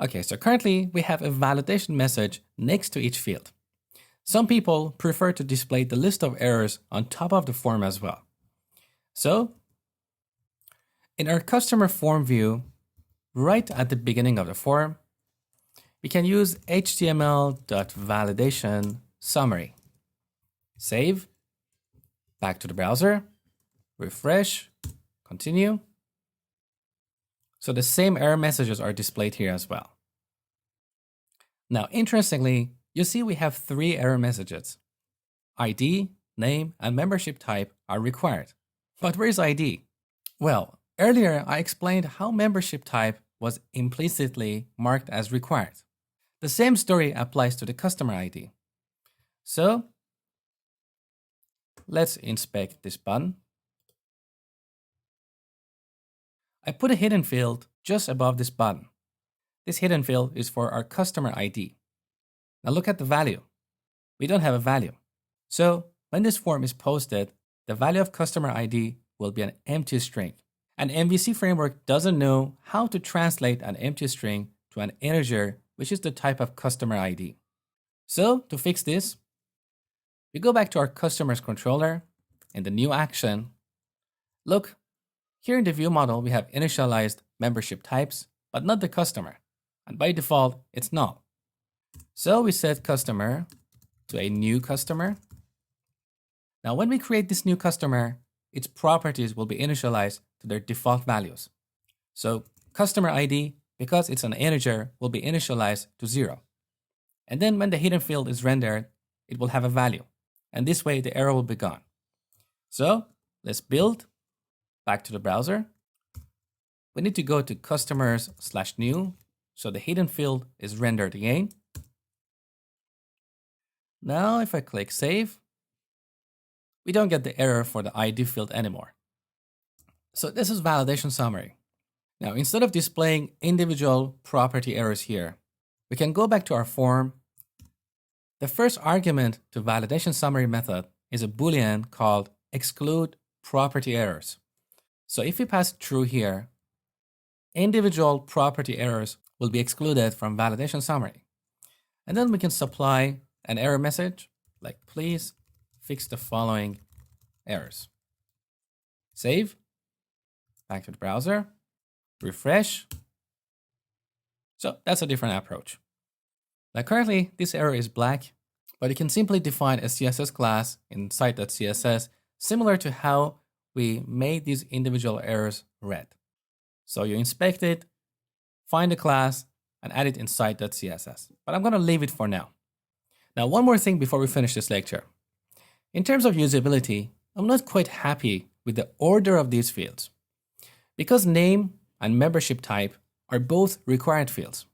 Okay, so currently we have a validation message next to each field. Some people prefer to display the list of errors on top of the form as well. So in our customer form view, right at the beginning of the form, we can use html.validation summary. Save, back to the browser, refresh, continue. So the same error messages are displayed here as well. Now, interestingly, you see we have 3 error messages. ID, name, and membership type are required. But where is ID? Well, earlier I explained how membership type was implicitly marked as required. The same story applies to the customer ID. So let's inspect this button. I put a hidden field just above this button. This hidden field is for our customer ID. Now look at the value. We don't have a value. So when this form is posted, the value of customer ID will be an empty string. And MVC framework doesn't know how to translate an empty string to an integer, which is the type of customer ID. So to fix this, we go back to our customer's controller in the new action. Look, here in the view model, we have initialized membership types, but not the customer. And by default, it's null. So we set customer to a new customer. Now, when we create this new customer, its properties will be initialized to their default values. So customer ID, because it's an integer, will be initialized to 0. And then when the hidden field is rendered, it will have a value. And this way, the error will be gone. So let's build. Back to the browser. We need to go to customers/new. So the hidden field is rendered again. Now, if I click save, we don't get the error for the ID field anymore. So this is validation summary. Now, instead of displaying individual property errors here, we can go back to our form. The first argument to validation summary method is a Boolean called exclude property errors. So if we pass true here, individual property errors will be excluded from validation summary. And then we can supply an error message like, please fix the following errors. Save, back to the browser, refresh. So that's a different approach. Now currently this error is black, but you can simply define a CSS class in site.css similar to how we made these individual errors red. So you inspect it, find the class, and add it in site.css. But I'm going to leave it for now. Now, one more thing before we finish this lecture. In terms of usability, I'm not quite happy with the order of these fields. Because name and membership type are both required fields.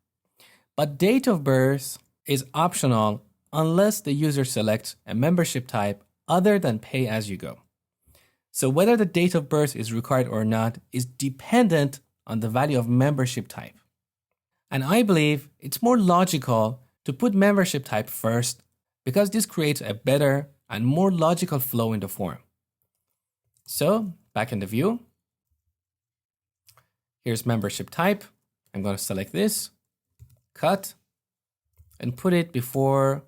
But date of birth is optional unless the user selects a membership type other than pay as you go. So whether the date of birth is required or not is dependent on the value of membership type. And I believe it's more logical to put membership type first because this creates a better and more logical flow in the form. So back in the view, here's membership type. I'm going to select this, cut, and put it before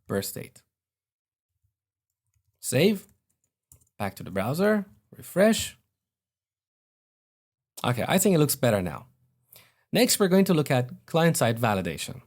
birth date. Save. Back to the browser, refresh. Okay, I think it looks better now. Next, we're going to look at client-side validation.